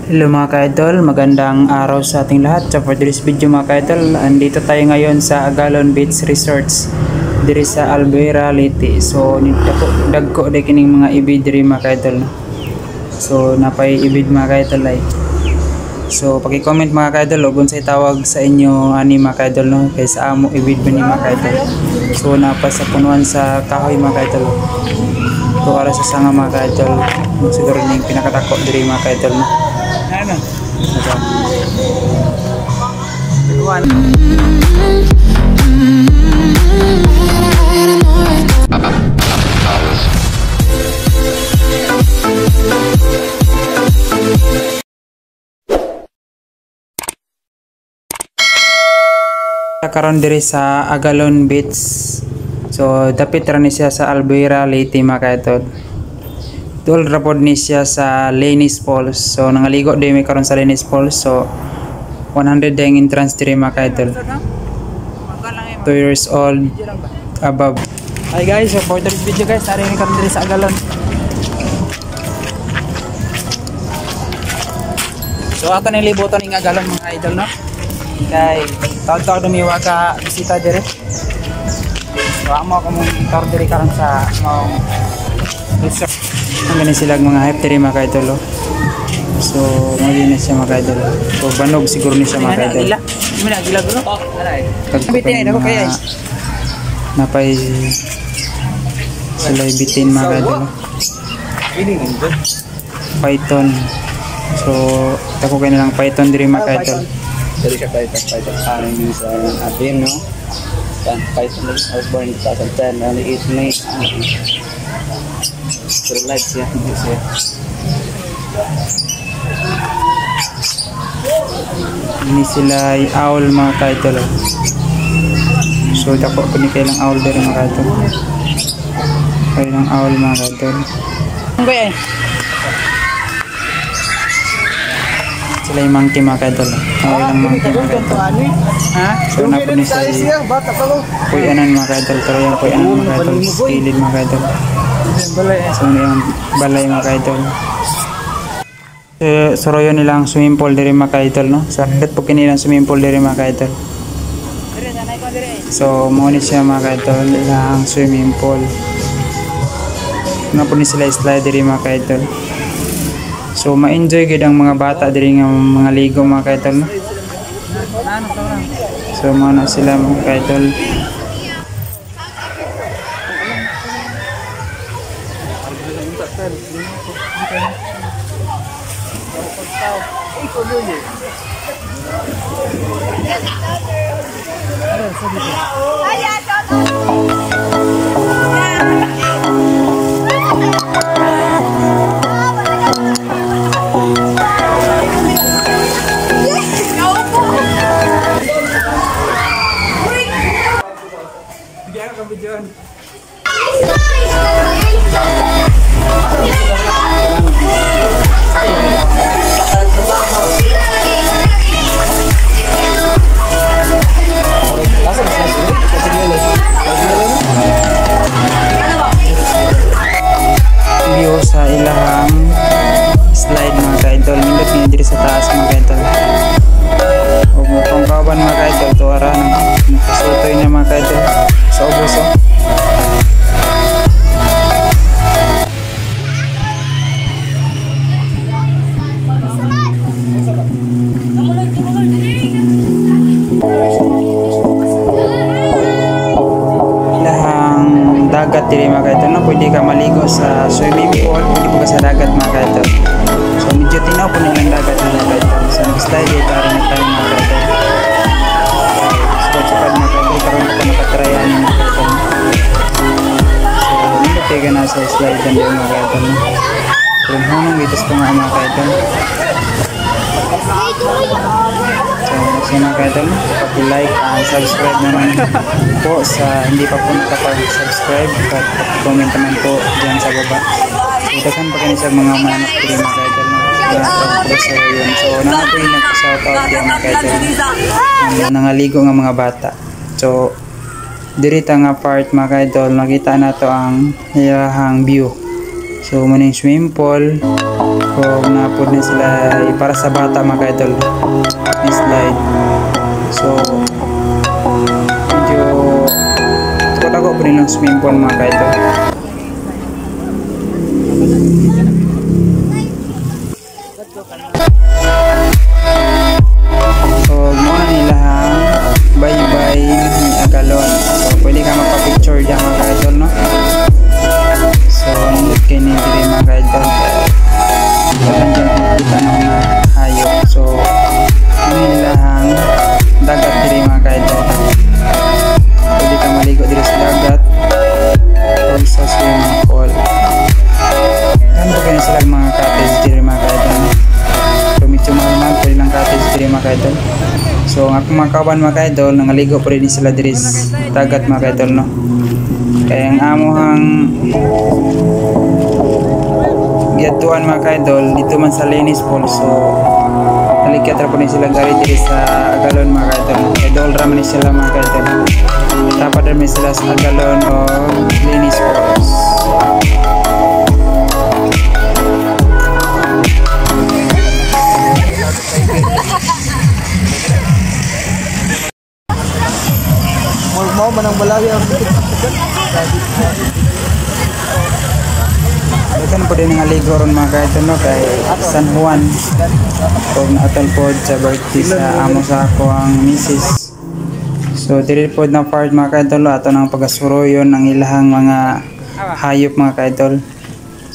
Hello mga ka-idol, magandang araw sa ating lahat. So for this video mga ka-idol, andito tayo ngayon sa Agalon Beach Resorts diri sa Albuera, Leyte. So dagko de kining mga ibid diri mga ka-idol. So napay ibid mga ka-idol ay. So paki-comment mga ka-idol ug unsay tawag sa inyo ani mga ka-idol no kay sa amo ibid ba ni mga ka-idol. So napa sa punuan sa kahoy mga ka-idol. To ara sa sanga mga ka-idol. Siguro ning pinakadako diri mga ka-idol no. Ano? One. Karon diri sa Agalon Beach. So dapit ra ni siya sa Albuera, Leyte mga ka-idol. Dol rapod ni siya sa Lenis Falls. So nangaligo din may karon sa Lenis Falls. So 100 ding entrance diri mga ka-idol. 2 years old above. Hi guys, so for this video guys, ari ni karon diri sa Agalon. So ato ni libuton ning Agalon mga idol no. Kay taon-taon dumiwa ka bisita diri. So amo ko mong karon diri karon sa mong resort. Ang ganin sila mga hype diri mga ka-idol. So malinis siya mga ka-idol. So banog siguro ni siya mga ka-idol. Gila gulo. Bitin ako kaya. Napay sila bitin mga ka-idol. Python. So tako kay na lang python diri mga ka-idol. Dari siya python farming sa atin no. Python I was born in 2010 and it may relax ya siya. Ini sila ay owl mga ka-idol. So dako ko ni kailang owl diri mga ka-idol. Kailang owl mga ka-idol. Okay. Sila yung monkey mga ka-idol. Kailang monkey mga ka-idol. Ha? So napo ni sila puyanan mga ka-idol. Pero yung puyanan mga ka-idol. Skilid mga ka-idol. So yung balay mga ka-idol. Soroyo nilang swimming pool diri mga ka-idol no. Sa ket po kinilang swimming pool diri mga ka-idol. So mo ni siya mga ka-idol ilang swimming pool. Napo ni sila slide diri mga ka-idol. So ma-enjoy gid ang mga bata diri nga mga ligo mga ka-idol no. So mo na sila mga ka-idol. View sa ilahang slide mga ka-idol. Nindot niya diri sa taas mga ka-idol. Huwag mo pang kawan mga ka-idol. Tuwara nakasutoy niya mga ka-idol sa ubuso. Dagat diri mga ka-idol no, pwede ka maligo sa swimming pool, pwede po ka sa dagat mga ka-idol. So medyo tinaw po nilang dagat mga ka-idol. So nag-slide ito rin na tayo mga ka-idol. Sukad mga ka-idol, karoon po nakatrayan mga ka-idol. So hindi tayo na sa slide dan din mga ka-idol no. So hunong itos po nga mga ka-idol. So mga ka-idol, pag-like and subscribe naman po sa hindi pa po nakapag-subscribe at comment naman po dyan sa baba. So dagan pa kayo sa mga manap ko mga ka-idol so naman po yung nag-shoutout yan mga ka-idol nangaligo ng mga bata. So dirita nga part mga ka-idol, nakita na to ang iyahang view. So maning swimming pool, kung napod na sila para sa bata mga kaidol ni slide. So medyo ako po nilang swimming pool mga kaidol. So muna nila bye-bye ni Agalon. So pwede ka magpa-picture dyan mga kaidol, no? So nandit kayo ni diri mga kaidol. Dagan dyan kita ng mga hayop. So muna nila dagat diri mga kaidol. Pwede ka maligo diri sa dagat o sa swimming pool. Kano kayo na sila mga cottage diri mga kaidol. So medyo mahal pwede lang cottage diri mga kaidol. So ang akong mga kawan mga kaidol, nangaligo pa rin sila diri sa dagat mga kaidol, no? Kaya ang amuhang giyatuan mga kaidol dito man sa Linis Pool. So nalikat ra po rin sila gari diri sa Agalon mga kaidol. Idol ra man sila mga kaidol. Dapat rin sila sa Agalon o Linis Falls. Mau manang balagi ang Dagan po din nga ligo ron mga kaidol, no? Kay San Juan. Kung naatol po sa birthday sa amo sa ako ang misis. So diri po na part mga kaidol, ato nang pagasuroyon ang ilahang mga hayop mga kaidol.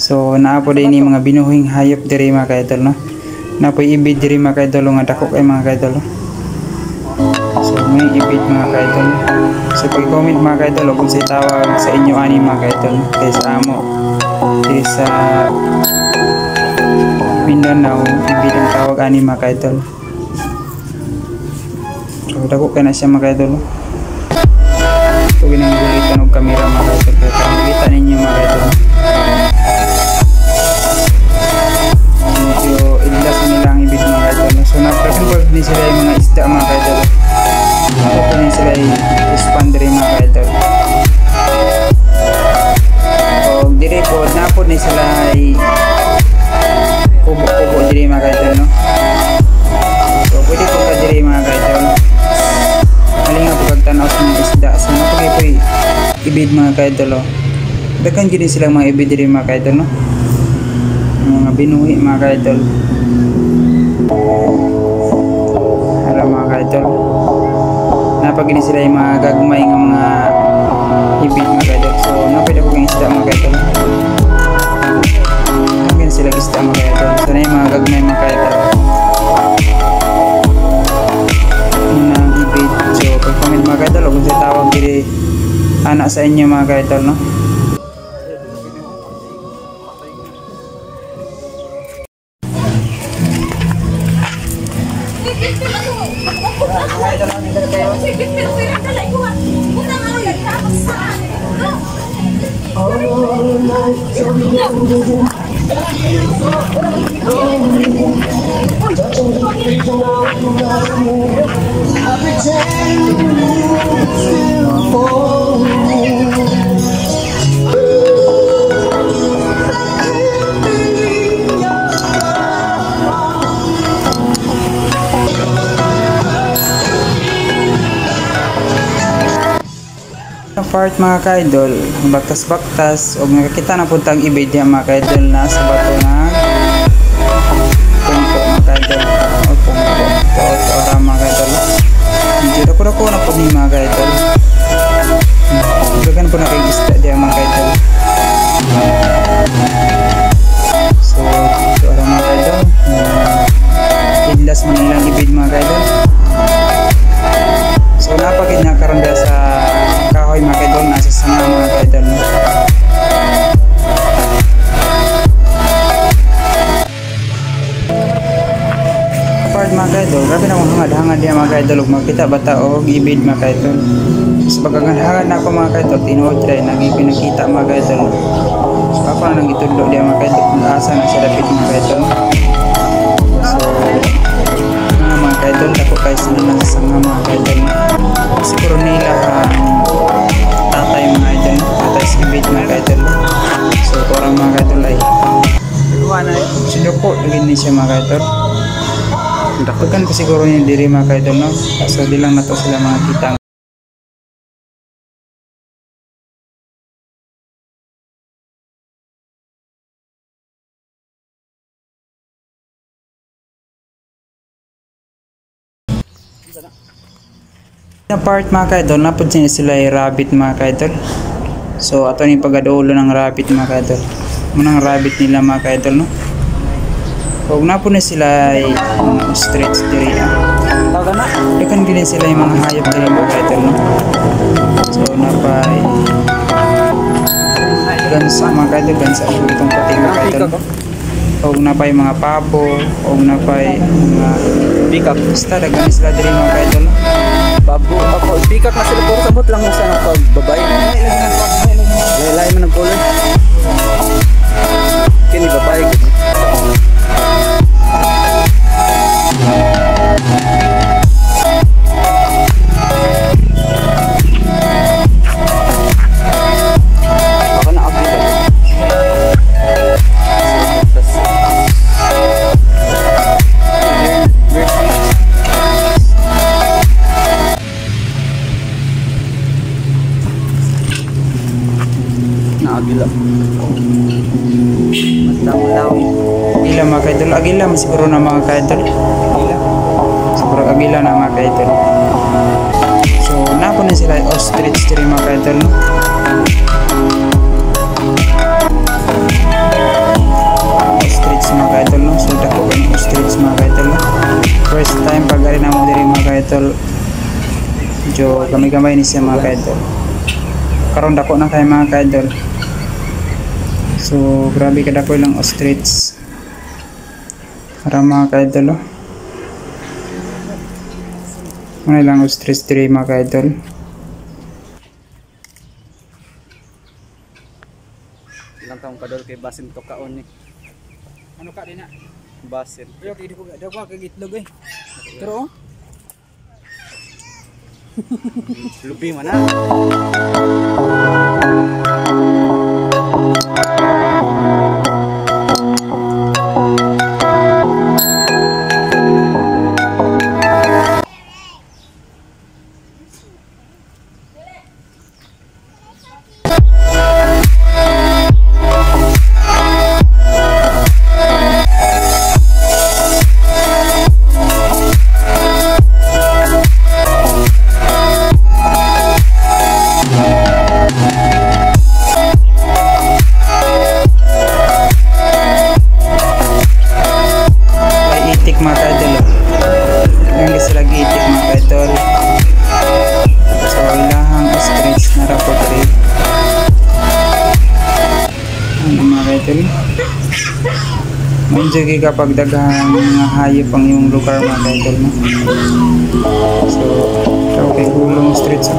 So naa po din mga binuhing hayop diri mga kaidol, no? Napoy ibid diri mga kaidol nga dako kay mga kaidol. So may ibid mga kaidol. So pag-comment mga kaidol kung sa tawag sa inyo ani mga kaidol kay sa amo diri sa Mindanao, ibid ang tawag ani mga kaidol. So dako kay na siya mga kaidol. So ginanggulitan og kamera mga kaidol kay makita ninyo mga kaidol. Medyo ilas nila ang ibid mga kaidol. So napakagod ni sila yung mga isda mga kaidol. Ako po sila i-expand rin mga kaidol. O diri po, napod ni sila kubo-kubo diri mga kaidol, no? So pwede po ka diri mga kaidol. Mali nga po kagtanaw sa mga isda. So napagay po ibid mga kaidol, o. Dagan gini silang mga ibid diri mga kaidol, no? Mga binuhi mga kaidol. Hala mga kaidol. Napagini sila yung mga gagmay ng mga ibig mga kaidol. So napwede ko yung isda mga kaidol. Napagini sila isda mga kaidol. So na yung mga gagmay mga kaidol. Unang ibig. So pag-comment mga kaidol, kung sa tawag diri anak sa inyo mga kaidol, no? Part mga kaidol, baktas-baktas o nakakita na puntang ibid mga kaidol na sa bato na pungko mga kaidol o pungko to ora mga kaidol. Medyo dako na po ni mga kaidol. Dagan po na kay isda diya mga kaidol. So ito ora mga kaidol. Idlas man nilang ibid mga kaidol. So napagid na karon dia sa kahoy mga kaidol, nasa sanga mga kaidol. Part mga kaidol, grabe na akong hangad-hangad diya mga kaidol ug makita bata og ibid mga kaidol. Sa pagkagahangad na ako mga kaidol, tinuod dai nagipinakita mga kaidol. So ako na nang gitudlo diya mga kaidol kung asa na siya dapit mga kaidol. So mga kaidol, dako kay sila nasa sanga mga kaidol. Siguro nila tatay mga idol, tatay skibit mga idol. So parang mga idol ay dako lagi ni siya mga kaidol. Dakukan pa siguro ni diri mga kaidol no. Kaso di lang nato sila mga kita. Na part mga kaidol, napod sila ay rabbit mga kaidol. So ato ni pagadulo ng rabbit mga kaidol. Munang rabbit nila mga kaidol no. Huwag na po na sila ay ostrich diri. Ikan din sila yung mga hayop diri mga kaidol no. So napay gansa mga kaidol, gansa itong puting mga kaidol. Huwag na pa yung mga pabo, huwag na pa yung mga Peacock. basta dagan sila diri mga kaidol no. Babo ako. Peacock na sila puro sabot lang sa pagbabay. Laylay mo ng color. Kini babae gid. Ako na abdita. Agila. Matalaw. Agila mga kaidol, agila siguro na mga kaidol. Agila. Siguro agila na mga kaidol. So napo na sila ostrich diri mga kaidol no. Ostrich mga kaidol no. So dako ang ostrich mga kaidol no. First time pag ari namo diri mga kaidol. Jo gamay-gamay ni siya mga kaidol. Karon dako na kay mga kaidol. So grabe kada po lang ostrich. Para mga kaidol. Ano lang ostrich diri mga kaidol. Ilang taong kadol kay Basin to kaon ni. Ano ka din na? Basin. Pero kay ko daw ka gitlog eh. Pero Lubi man na. mga kaidol. Ngayon sila giitik mga kaidol. So ilahang ostrich na rapot rin. Ano mga kaidol? Manjagi kapag daghang mga hayop ang iyong lugar mga kaidol. So okay, hulong ostrich.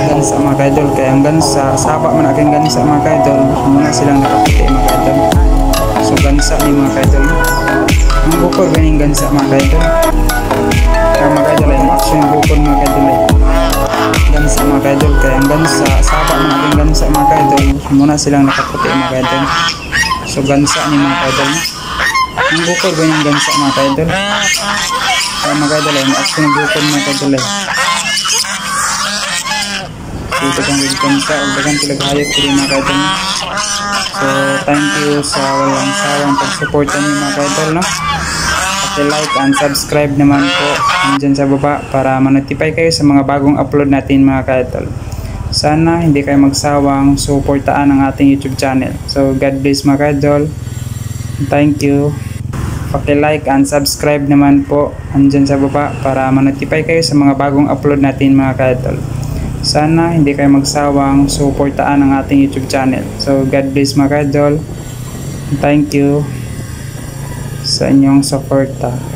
Gansa mga kaidol. Kaya ang gansa, sapa man aking gansa mga kaidol. Muna silang nakaputi mga kaidol. So gansa ni mga kaidol. Ang bukol ganing gansa mga kaidol. Kaya mga kaidol ay action yung bukol mga kaidol ay gansa mga kaidol. Kaya ang gansa, sapa man aking gansa mga kaidol. Muna silang nakaputi mga kaidol. So gansa ni mga kaidol. Ang bukol ganing gansa mga kaidol. Kaya mga kaidol ay action yung bukol mga kaidol ay. So dagang gansa o dagang tilaghayop ko rin mga kaidol. So thank you sa walang sawang pagsuporta niyo mga kaidol no. Like and subscribe naman po dyan sa baba para ma-notify kayo sa mga bagong upload natin mga kaidol. Sana hindi kayo magsawang suportaan ang ating YouTube channel. So God bless mga kaidol. Thank you. Paki-like and subscribe naman po dyan sa baba para ma-notify kayo sa mga bagong upload natin mga kaidol. Sana hindi kayo magsawang suportaan ang ating YouTube channel. So God bless mga kaidol. Thank you sa inyong suporta.